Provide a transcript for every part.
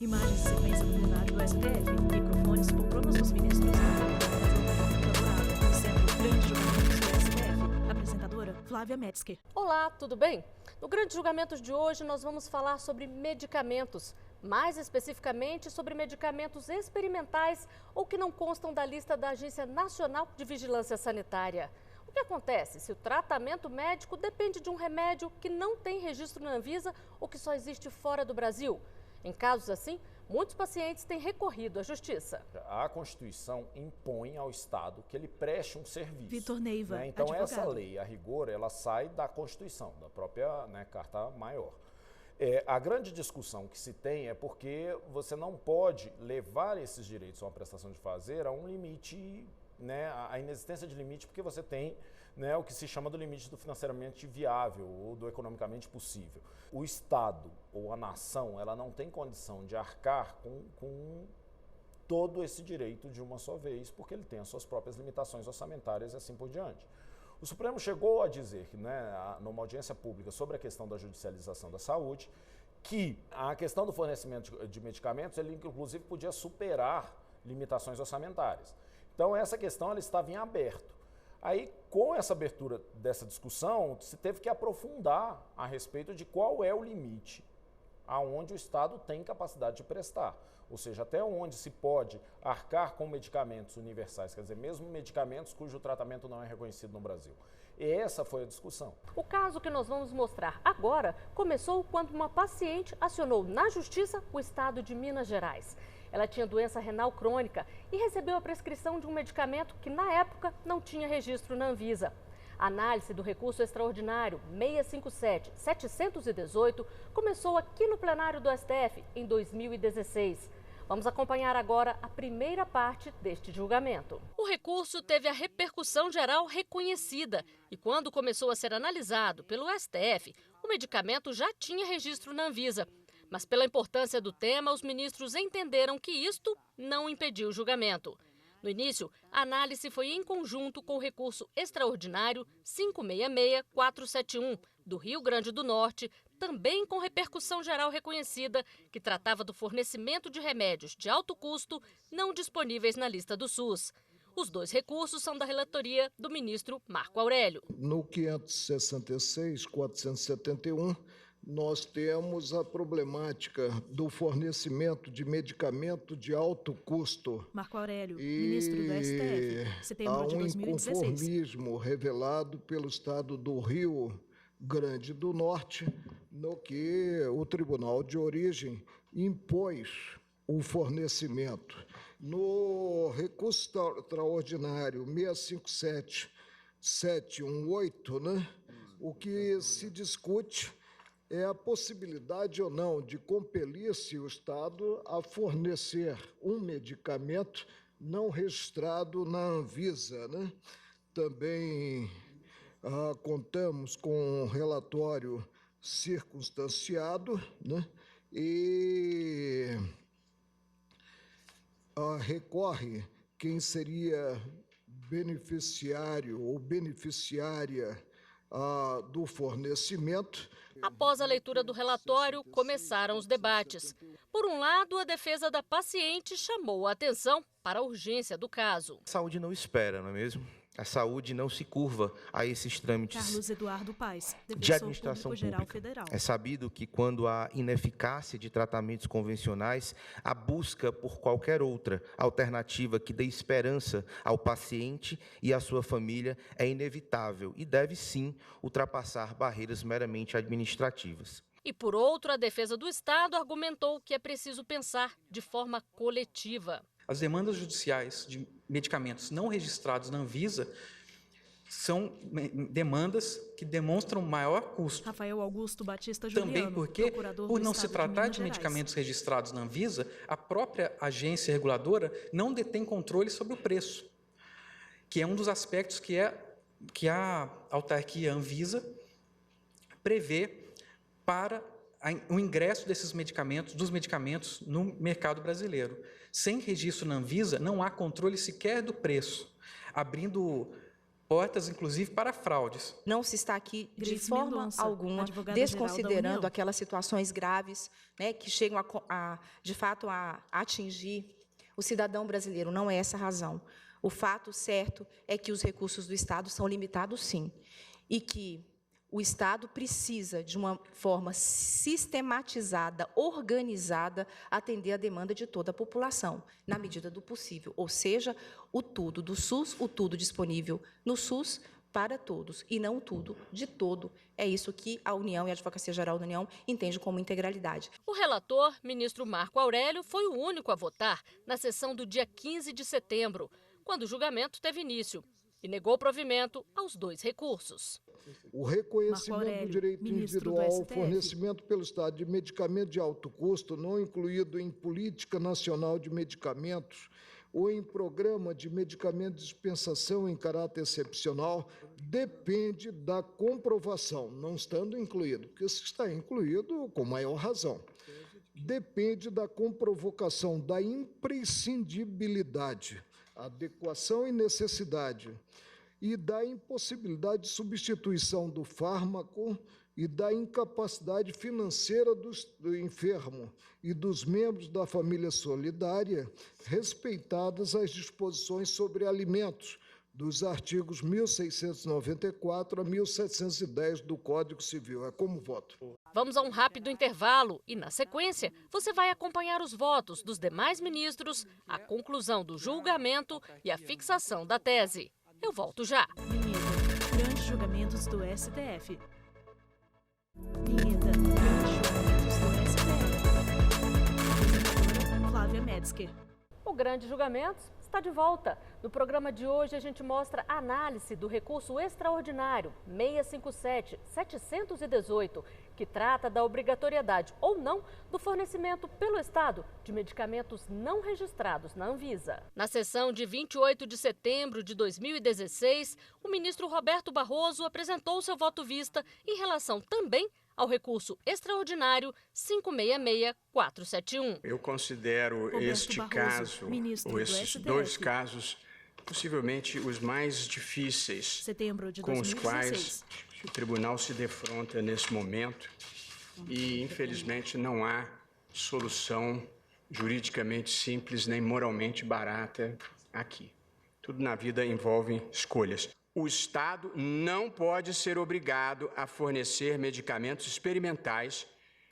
Imagens de sequência do plenário do STF. Microfones, poltronas dos ministros. No centro, grande julgamento do STF. Apresentadora, Flávia Metzger. Olá, tudo bem? No grande julgamento de hoje, nós vamos falar sobre medicamentos. Mais especificamente sobre medicamentos experimentais ou que não constam da lista da Agência Nacional de Vigilância Sanitária. O que acontece se o tratamento médico depende de um remédio que não tem registro na Anvisa ou que só existe fora do Brasil? Em casos assim, muitos pacientes têm recorrido à Justiça. A Constituição impõe ao Estado que ele preste um serviço. Vitor Neiva, né? Então, advogado. Essa lei, a rigor, ela sai da Constituição, da própria Carta Maior. A grande discussão que se tem é porque você não pode levar esses direitos a uma prestação de fazer a um limite, a inexistência de limite, porque você tem o que se chama do limite do financeiramente viável ou do economicamente possível. O Estado ou a nação, ela não tem condição de arcar com todo esse direito de uma só vez, porque ele tem as suas próprias limitações orçamentárias e assim por diante. O Supremo chegou a dizer, numa audiência pública sobre a questão da judicialização da saúde, que a questão do fornecimento de medicamentos, ele inclusive podia superar limitações orçamentárias. Então, essa questão ela estava em aberto. Aí, com essa abertura dessa discussão, se teve que aprofundar a respeito de qual é o limite aonde o Estado tem capacidade de prestar, ou seja, até onde se pode arcar com medicamentos universais, quer dizer, mesmo medicamentos cujo tratamento não é reconhecido no Brasil. E essa foi a discussão. O caso que nós vamos mostrar agora começou quando uma paciente acionou na Justiça o Estado de Minas Gerais. Ela tinha doença renal crônica e recebeu a prescrição de um medicamento que, na época, não tinha registro na Anvisa. A análise do recurso extraordinário 657-718 começou aqui no plenário do STF em 2016. Vamos acompanhar agora a primeira parte deste julgamento. O recurso teve a repercussão geral reconhecida e quando começou a ser analisado pelo STF, o medicamento já tinha registro na Anvisa. Mas pela importância do tema, os ministros entenderam que isto não impediu o julgamento. No início, a análise foi em conjunto com o recurso extraordinário 566-471, do Rio Grande do Norte, também com repercussão geral reconhecida, que tratava do fornecimento de remédios de alto custo não disponíveis na lista do SUS. Os dois recursos são da relatoria do ministro Marco Aurélio. No 566-471, nós temos a problemática do fornecimento de medicamento de alto custo. Marco Aurélio, ministro do STF, setembro de 2016. Há um inconformismo revelado pelo Estado do Rio Grande do Norte, no que o Tribunal de Origem impôs o fornecimento. No recurso extraordinário 657-718, o que se discute é a possibilidade ou não de compelir-se o Estado a fornecer um medicamento não registrado na Anvisa. Também contamos com um relatório circunstanciado, e recorre quem seria beneficiário ou beneficiária do fornecimento. Após a leitura do relatório, começaram os debates. Por um lado, a defesa da paciente chamou a atenção para a urgência do caso. A saúde não espera, não é mesmo? A saúde não se curva a esses trâmites Carlos Eduardo Paes, de administração público-geral pública. federal. É sabido que quando há ineficácia de tratamentos convencionais, a busca por qualquer outra alternativa que dê esperança ao paciente e à sua família é inevitável e deve sim ultrapassar barreiras meramente administrativas. E por outro, a defesa do Estado argumentou que é preciso pensar de forma coletiva. As demandas judiciais de medicamentos não registrados na Anvisa são demandas que demonstram maior custo. Rafael Augusto Batista Juliano, também porque, por não se tratar de Minas medicamentos registrados na Anvisa, a própria agência reguladora não detém controle sobre o preço, que é um dos aspectos que a autarquia Anvisa prevê para o ingresso dos medicamentos no mercado brasileiro. Sem registro na Anvisa, não há controle sequer do preço, abrindo portas, inclusive, para fraudes. Não se está aqui, de Grace forma Mendonça, alguma, advogada-geral da desconsiderando União. aquelas situações graves, né, que chegam, de fato, a atingir o cidadão brasileiro. Não é essa a razão. O fato certo é que os recursos do Estado são limitados, sim, e que o Estado precisa, de uma forma sistematizada, organizada, atender a demanda de toda a população, na medida do possível. Ou seja, o tudo do SUS, o tudo disponível no SUS para todos, e não o tudo de todo. É isso que a União e a Advocacia Geral da União entendem como integralidade. O relator, ministro Marco Aurélio, foi o único a votar na sessão do dia 15 de setembro, quando o julgamento teve início, e negou provimento aos 2 recursos. O reconhecimento Marco Aurélio, do direito ministro do individual ao STF. fornecimento pelo Estado de medicamento de alto custo, não incluído em política nacional de medicamentos ou em programa de medicamento de dispensação em caráter excepcional, depende da comprovação, não estando incluído, porque se está incluído, com maior razão. Depende da comprovação da imprescindibilidade, adequação e necessidade, e da impossibilidade de substituição do fármaco e da incapacidade financeira do enfermo e dos membros da família solidária, respeitadas as disposições sobre alimentos dos artigos 1694 a 1710 do Código Civil. É como voto. Vamos a um rápido intervalo e, na sequência, você vai acompanhar os votos dos demais ministros, a conclusão do julgamento e a fixação da tese. Eu volto já. Vinheta. Grandes julgamentos do STF. Vinheta. Grandes julgamentos do STF. Apresentadora Flávia Metzger. O Grande Julgamento está de volta. No programa de hoje, a gente mostra a análise do recurso extraordinário 657-718, que trata da obrigatoriedade ou não do fornecimento pelo Estado de medicamentos não registrados na Anvisa. Na sessão de 28 de setembro de 2016, o ministro Roberto Barroso apresentou seu voto vista em relação também ao recurso extraordinário 566471. Eu considero Roberto este Barroso, caso, ministro ou do esses STF. 2 casos, possivelmente os mais difíceis Setembro de com os 2016. quais o tribunal se defronta nesse momento e, infelizmente, não há solução juridicamente simples nem moralmente barata aqui. Tudo na vida envolve escolhas. O Estado não pode ser obrigado a fornecer medicamentos experimentais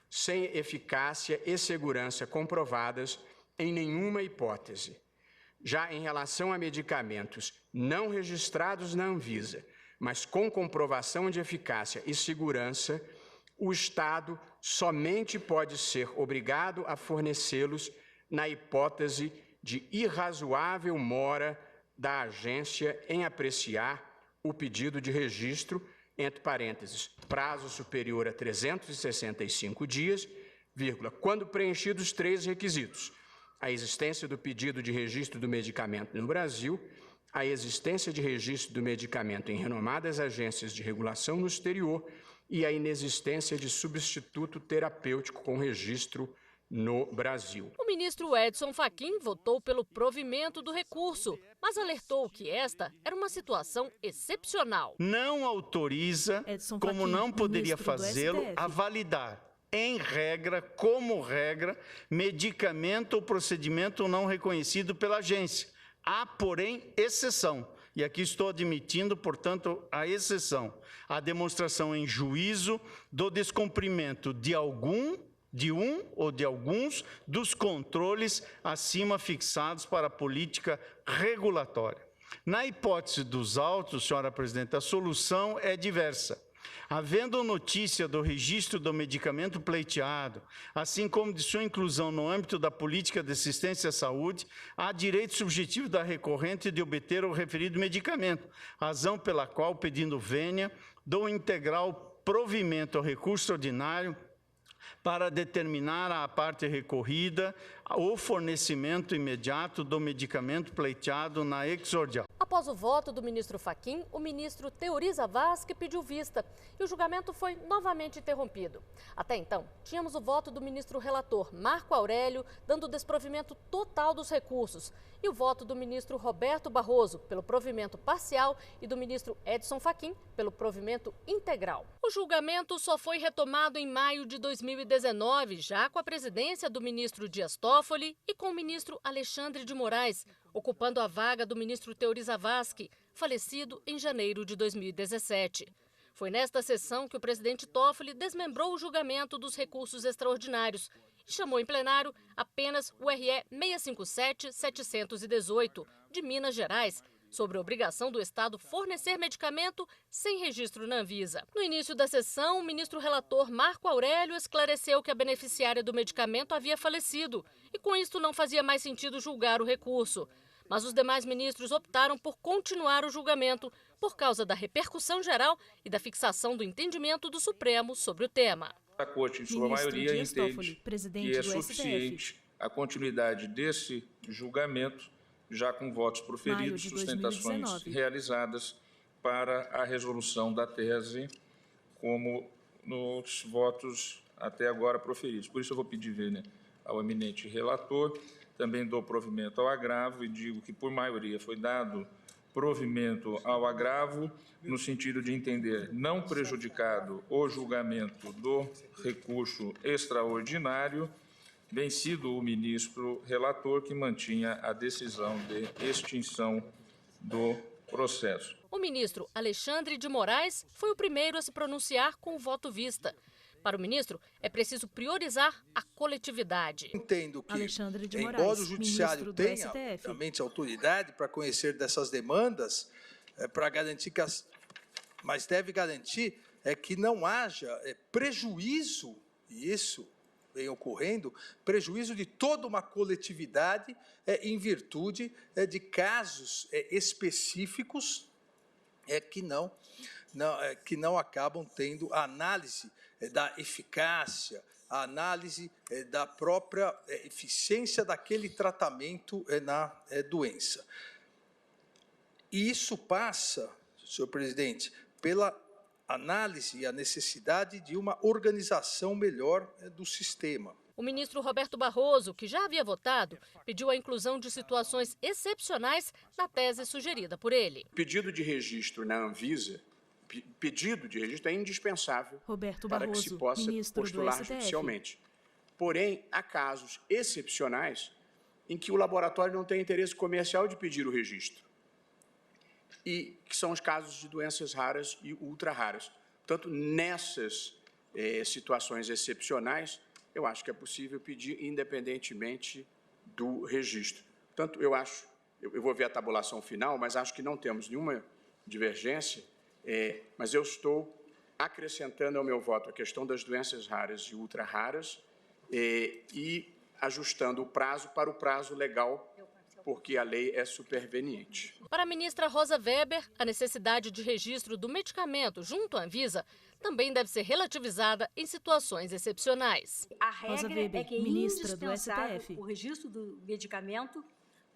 sem eficácia e segurança comprovadas em nenhuma hipótese. Já em relação a medicamentos não registrados na Anvisa, mas com comprovação de eficácia e segurança, o Estado somente pode ser obrigado a fornecê-los na hipótese de irrazoável mora da agência em apreciar o pedido de registro, entre parênteses, prazo superior a 365 dias, vírgula, quando preenchidos 3 requisitos: a existência do pedido de registro do medicamento no Brasil, a existência de registro do medicamento em renomadas agências de regulação no exterior e a inexistência de substituto terapêutico com registro no Brasil. O ministro Edson Fachin votou pelo provimento do recurso, mas alertou que esta era uma situação excepcional. Não autoriza, Edson como Fachin, não poderia ministro do fazê-lo, STF. a validar, em regra, como regra, medicamento ou procedimento não reconhecido pela agência. Há, porém, exceção. E aqui estou admitindo, portanto, a exceção. A demonstração em juízo do descumprimento de um ou de alguns dos controles acima fixados para a política regulatória. Na hipótese dos autos, senhora presidente, a solução é diversa. Havendo notícia do registro do medicamento pleiteado, assim como de sua inclusão no âmbito da política de assistência à saúde, há direito subjetivo da recorrente de obter o referido medicamento, razão pela qual, pedindo vênia, dou integral provimento ao recurso ordinário para determinar à parte recorrida o fornecimento imediato do medicamento pleiteado na exordial. A Após o voto do ministro Fachin, o ministro Teori Zavascki pediu vista e o julgamento foi novamente interrompido. Até então, tínhamos o voto do ministro relator Marco Aurélio dando desprovimento total dos recursos e o voto do ministro Roberto Barroso pelo provimento parcial e do ministro Edson Fachin pelo provimento integral. O julgamento só foi retomado em maio de 2019, já com a presidência do ministro Dias Toffoli e com o ministro Alexandre de Moraes, ocupando a vaga do ministro Teori Zavascki, falecido em janeiro de 2017. Foi nesta sessão que o presidente Toffoli desmembrou o julgamento dos recursos extraordinários e chamou em plenário apenas o RE 657-718, de Minas Gerais, sobre a obrigação do Estado fornecer medicamento sem registro na Anvisa. No início da sessão, o ministro relator Marco Aurélio esclareceu que a beneficiária do medicamento havia falecido e, com isto, não fazia mais sentido julgar o recurso. Mas os demais ministros optaram por continuar o julgamento por causa da repercussão geral e da fixação do entendimento do Supremo sobre o tema. A Corte, em sua maioria, entende que é suficiente a continuidade desse julgamento, já com votos proferidos, sustentações realizadas para a resolução da tese, como nos votos até agora proferidos. Por isso eu vou pedir vênia ao eminente relator, também dou provimento ao agravo e digo que, por maioria, foi dado provimento ao agravo, no sentido de entender não prejudicado o julgamento do recurso extraordinário, vencido o ministro relator, que mantinha a decisão de extinção do processo. O ministro Alexandre de Moraes foi o primeiro a se pronunciar com o voto vista. Para o ministro, é preciso priorizar a coletividade. Entendo que, Alexandre de Moraes, embora o judiciário tenha realmente autoridade para conhecer dessas demandas, para garantir mas deve garantir que não haja prejuízo, e isso vem ocorrendo, prejuízo de toda uma coletividade em virtude de casos específicos que não acabam tendo a análise da eficácia, a análise da própria eficiência daquele tratamento na doença. E isso passa, senhor presidente, pela análise e a necessidade de uma organização melhor do sistema. O ministro Roberto Barroso, que já havia votado, pediu a inclusão de situações excepcionais na tese sugerida por ele. O pedido de registro na Anvisa, pedido de registro é indispensável para que se possa postular judicialmente. Porém, há casos excepcionais em que o laboratório não tem interesse comercial de pedir o registro. E que são os casos de doenças raras e ultra-raras. Portanto, nessas situações excepcionais, eu acho que é possível pedir independentemente do registro. Portanto, eu vou ver a tabulação final, mas acho que não temos nenhuma divergência, mas eu estou acrescentando ao meu voto a questão das doenças raras e ultra-raras e ajustando o prazo para o prazo legal, porque a lei é superveniente. Para a ministra Rosa Weber, a necessidade de registro do medicamento junto à Anvisa também deve ser relativizada em situações excepcionais. A regra é que é indispensável o registro do medicamento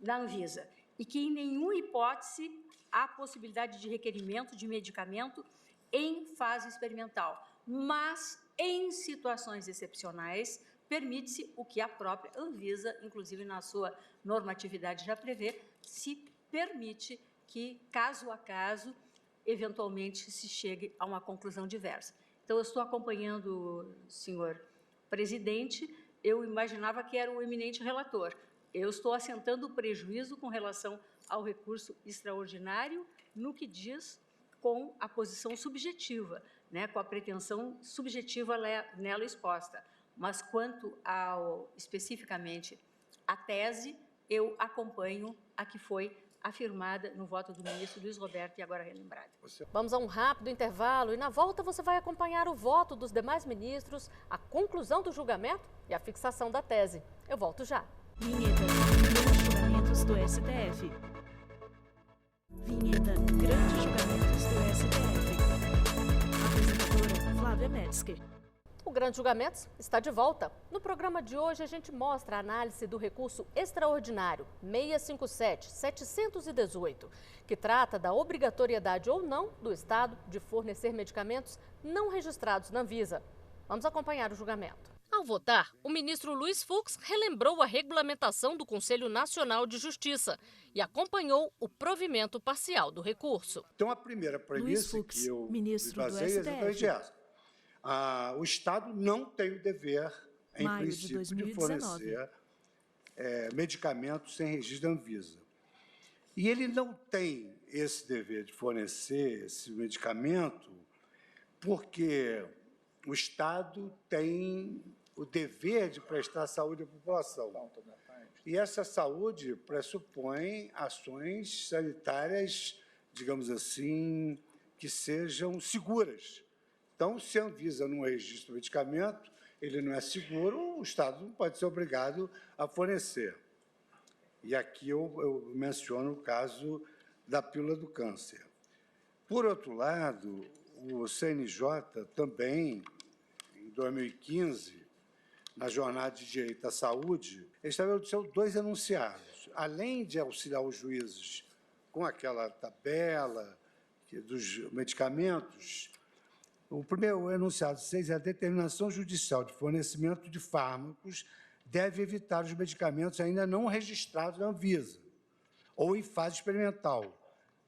na Anvisa e que em nenhuma hipótese há possibilidade de requerimento de medicamento em fase experimental, mas em situações excepcionais permite-se o que a própria Anvisa, inclusive na sua normatividade já prevê, se permite que, caso a caso, eventualmente se chegue a uma conclusão diversa. Então, eu estou acompanhando o senhor presidente, eu imaginava que era o eminente relator. Eu estou assentando o prejuízo com relação ao recurso extraordinário no que diz com a posição subjetiva, né, com a pretensão subjetiva nela exposta. Mas quanto especificamente à tese, eu acompanho a que foi afirmada no voto do ministro Luiz Roberto e agora relembrada. Vamos a um rápido intervalo e na volta você vai acompanhar o voto dos demais ministros, a conclusão do julgamento e a fixação da tese. Eu volto já. Vinheta, grandes julgamentos do STF. Vinheta, grandes julgamentos do STF. Apresentadora Flávia Metzger. O Grande Julgamentos está de volta. No programa de hoje, a gente mostra a análise do recurso extraordinário 657-718, que trata da obrigatoriedade ou não do Estado de fornecer medicamentos não registrados na Anvisa. Vamos acompanhar o julgamento. Ao votar, o ministro Luiz Fux relembrou a regulamentação do Conselho Nacional de Justiça e acompanhou o provimento parcial do recurso. Então, a primeira premissa que eu baseei é exatamente essa. O Estado não tem o dever, em princípio, de fornecer medicamentos sem registro da Anvisa. E ele não tem esse dever de fornecer esse medicamento porque o Estado tem o dever de prestar saúde à população. E essa saúde pressupõe ações sanitárias, digamos assim, que sejam seguras. Então, se a Anvisa não registra o medicamento, ele não é seguro, o Estado não pode ser obrigado a fornecer. E aqui eu menciono o caso da pílula do câncer. Por outro lado, o CNJ também, em 2015, na Jornada de Direito à Saúde, estabeleceu 2 enunciados. Além de auxiliar os juízes com aquela tabela dos medicamentos, o primeiro enunciado 6 é a determinação judicial de fornecimento de fármacos deve evitar os medicamentos ainda não registrados na Anvisa ou em fase experimental,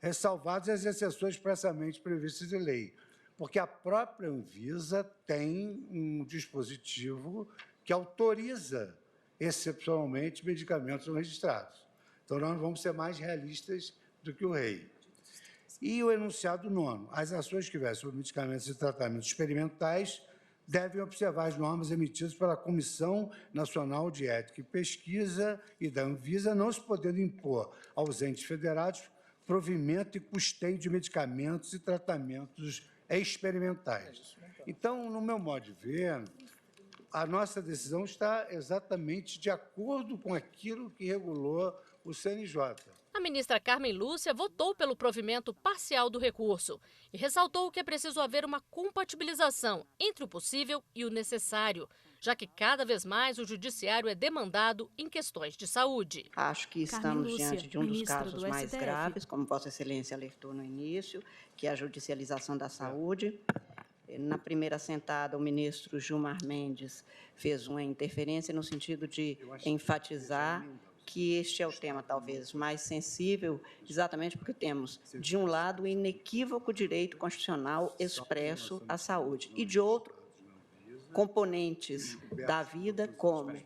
ressalvadas as exceções expressamente previstas em lei, porque a própria Anvisa tem um dispositivo que autoriza, excepcionalmente, medicamentos não registrados. Então, nós vamos ser mais realistas do que o rei. E o enunciado 9º, as ações que tiverem sobre medicamentos e tratamentos experimentais devem observar as normas emitidas pela Comissão Nacional de Ética e Pesquisa e da Anvisa, não se podendo impor aos entes federados provimento e custeio de medicamentos e tratamentos experimentais. Então, no meu modo de ver, a nossa decisão está exatamente de acordo com aquilo que regulou o CNJ. A ministra Carmen Lúcia votou pelo provimento parcial do recurso e ressaltou que é preciso haver uma compatibilização entre o possível e o necessário, já que cada vez mais o judiciário é demandado em questões de saúde. Acho que estamos diante de um dos casos mais graves, como Vossa Excelência alertou no início, que é a judicialização da saúde. Na primeira sentada, o ministro Gilmar Mendes fez uma interferência no sentido de enfatizar que este é o tema talvez mais sensível, exatamente porque temos, de um lado, o inequívoco direito constitucional expresso à saúde, e, de outro, componentes da vida, como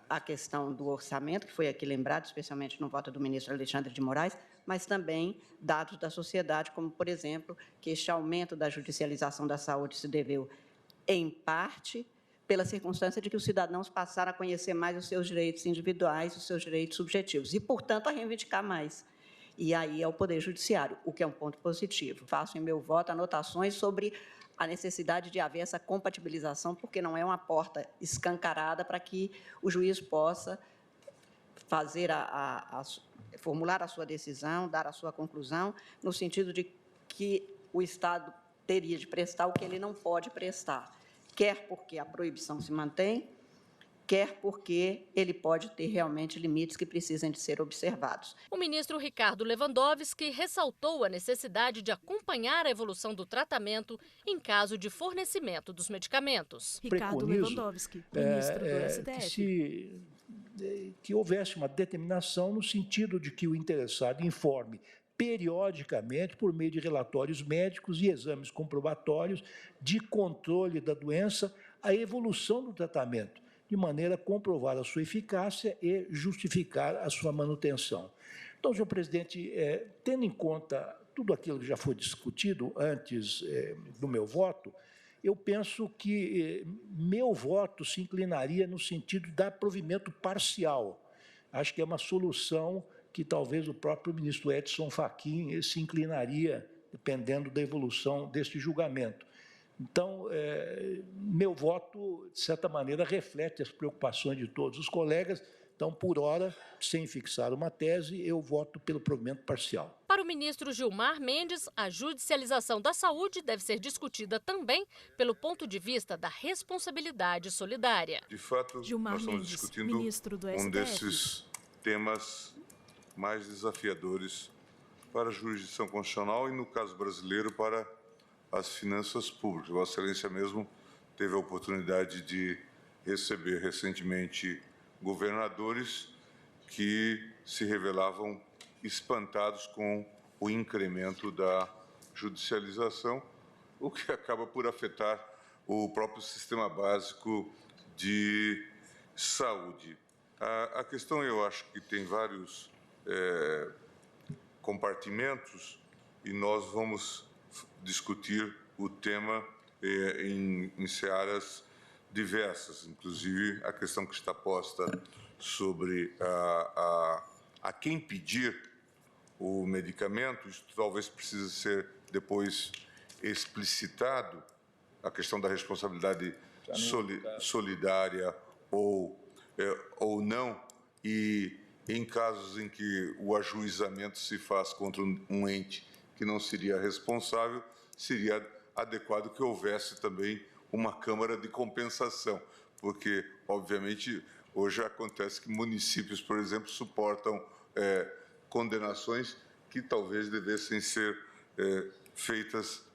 a questão do orçamento, que foi aqui lembrado, especialmente no voto do ministro Alexandre de Moraes, mas também dados da sociedade, como, por exemplo, que este aumento da judicialização da saúde se deveu, em parte, pela circunstância de que os cidadãos passaram a conhecer mais os seus direitos individuais, os seus direitos subjetivos, e, portanto, a reivindicar mais. E aí é o Poder Judiciário, o que é um ponto positivo. Faço em meu voto anotações sobre a necessidade de haver essa compatibilização, porque não é uma porta escancarada para que o juiz possa fazer formular a sua decisão, dar a sua conclusão, no sentido de que o Estado teria de prestar o que ele não pode prestar, quer porque a proibição se mantém, quer porque ele pode ter realmente limites que precisem de ser observados. O ministro Ricardo Lewandowski ressaltou a necessidade de acompanhar a evolução do tratamento em caso de fornecimento dos medicamentos. Ricardo Lewandowski, ministro do STF. Que houvesse uma determinação no sentido de que o interessado informe periodicamente, por meio de relatórios médicos e exames comprobatórios de controle da doença, a evolução do tratamento, de maneira a comprovar a sua eficácia e justificar a sua manutenção. Então, senhor presidente, tendo em conta tudo aquilo que já foi discutido antes do meu voto, eu penso que meu voto se inclinaria no sentido de provimento parcial. Acho que é uma solução que talvez o próprio ministro Edson Fachin se inclinaria, dependendo da evolução deste julgamento. Então, meu voto, de certa maneira, reflete as preocupações de todos os colegas. Então, por hora, sem fixar uma tese, eu voto pelo provimento parcial. Para Para o ministro Gilmar Mendes, a judicialização da saúde deve ser discutida também pelo ponto de vista da responsabilidade solidária. De fato, Gilmar nós estamos Mendes, discutindo ministro do um STF. desses temas mais desafiadores para a jurisdição constitucional e, no caso brasileiro, para as finanças públicas. Vossa Excelência mesmo teve a oportunidade de receber recentemente governadores que se revelavam espantados com o incremento da judicialização, o que acaba por afetar o próprio sistema básico de saúde. A questão, eu acho que tem vários compartimentos e nós vamos discutir o tema em searas diversas, inclusive a questão que está posta sobre a quem pedir o medicamento. Isso talvez precise ser depois explicitado, a questão da responsabilidade solidária ou não, e em casos em que o ajuizamento se faz contra um ente que não seria responsável, seria adequado que houvesse também uma câmara de compensação, porque, obviamente, hoje acontece que municípios, por exemplo, suportam condenações que talvez devessem ser feitas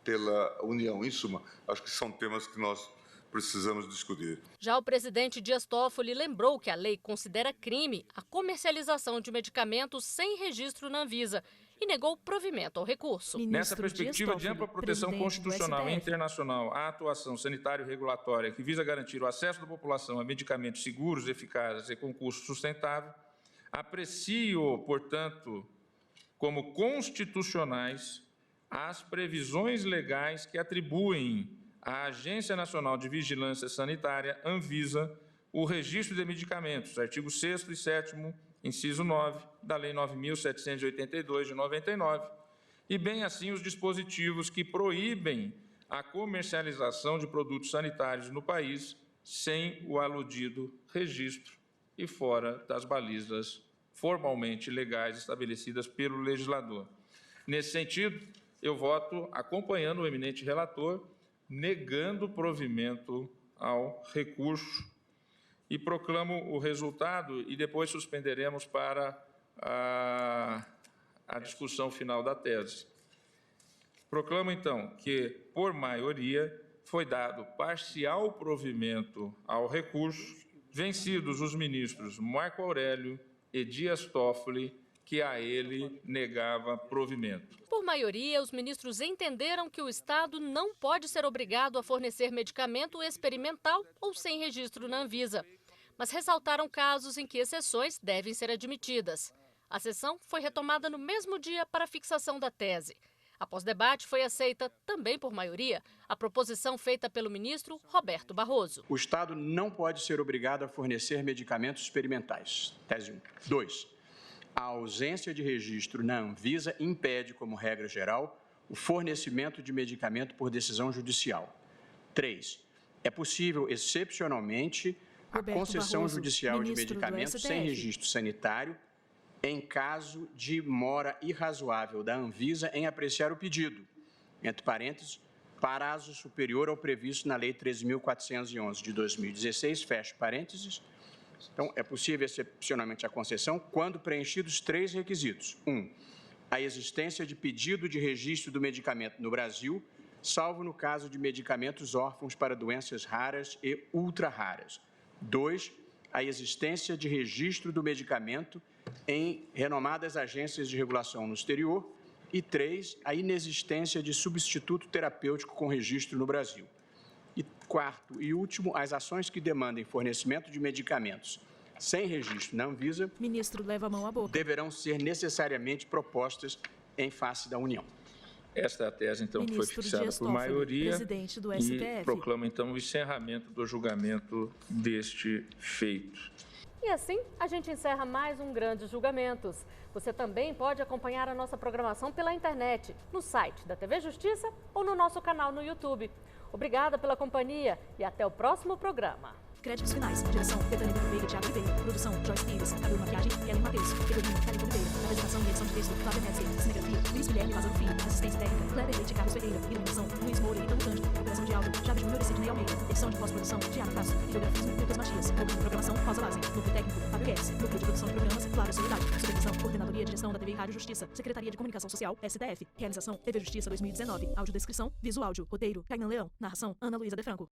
pela União. Em suma, acho que são temas que nós precisamos discutir. Já o presidente Dias Toffoli lembrou que a lei considera crime a comercialização de medicamentos sem registro na Anvisa e negou provimento ao recurso. Nessa perspectiva de ampla proteção constitucional e internacional à atuação sanitária e regulatória que visa garantir o acesso da população a medicamentos seguros, eficazes e com custo sustentável, aprecio, portanto, como constitucionais as previsões legais que atribuem à Agência Nacional de Vigilância Sanitária, Anvisa, o registro de medicamentos, artigo 6º e 7º, inciso 9, da Lei 9.782, de 99, e bem assim os dispositivos que proíbem a comercialização de produtos sanitários no país sem o aludido registro e fora das balizas formalmente legais estabelecidas pelo legislador. Nesse sentido, eu voto acompanhando o eminente relator, negando provimento ao recurso, e proclamo o resultado e depois suspenderemos para a discussão final da tese. Proclamo, então, que, por maioria, foi dado parcial provimento ao recurso, vencidos os ministros Marco Aurélio e Dias Toffoli, que a ele negava provimento. Por maioria, os ministros entenderam que o Estado não pode ser obrigado a fornecer medicamento experimental ou sem registro na Anvisa, mas ressaltaram casos em que exceções devem ser admitidas. A sessão foi retomada no mesmo dia para a fixação da tese. Após debate, foi aceita, também por maioria, a proposição feita pelo ministro Roberto Barroso. O Estado não pode ser obrigado a fornecer medicamentos experimentais. Tese 1. 2. A ausência de registro na Anvisa impede, como regra geral, o fornecimento de medicamento por decisão judicial. 3. É possível, excepcionalmente, a concessão Barroso, judicial de medicamentos sem registro sanitário em caso de mora irrazoável da Anvisa em apreciar o pedido, entre parênteses, prazo superior ao previsto na Lei 13.411 de 2016, fecha parênteses. Então, é possível excepcionalmente a concessão quando preenchidos 3 requisitos. 1. A existência de pedido de registro do medicamento no Brasil, salvo no caso de medicamentos órfãos para doenças raras e ultra-raras. 2. A existência de registro do medicamento em renomadas agências de regulação no exterior. E 3. A inexistência de substituto terapêutico com registro no Brasil. E 4º e último, as ações que demandem fornecimento de medicamentos sem registro na Anvisa, ministro leva a mão à boca, deverão ser necessariamente propostas em face da União. Esta é a tese, então, que foi fixada por maioria, presidente do STF. E proclama, então, o encerramento do julgamento deste feito. E assim, a gente encerra mais um Grandes Julgamentos. Você também pode acompanhar a nossa programação pela internet, no site da TV Justiça ou no nosso canal no YouTube. Obrigada pela companhia e até o próximo programa. Créditos finais. Direção: Betânia Oliveira e Thiago Oliveira. Produção: Joyce Pires. Cabelo, maquiagem: Ellen Matheus. Figurino: Carico Oliveira. Apresentação e edição de texto: Flávia Metzger. Cinegrafia: Luiz Guilherme Lázaro Filho. Assistência técnica: Kleber Leite e Carlos Ferreira. Iluminação: Luiz Moura e Ítalo Cândido. Operação de áudio: Chaves Júnior e Sidney Almeida. Edição de pós-produção: Thiago Castro. Videografismo: Lucas Matias. Núcleo de programação: Rosa Lazen. Núcleo técnico: Fábio Guedes. Núcleo de produção de programas: Claro Soledade. Supervisão: Coordenadoria de Gestão da TV e Rádio Justiça. Secretaria de Comunicação Social: STF. Realização: TV Justiça 2019. Audiodescrição: Viso Áudio. Roteiro: Kainan Leão. Narração: Ana Luísa De Franco.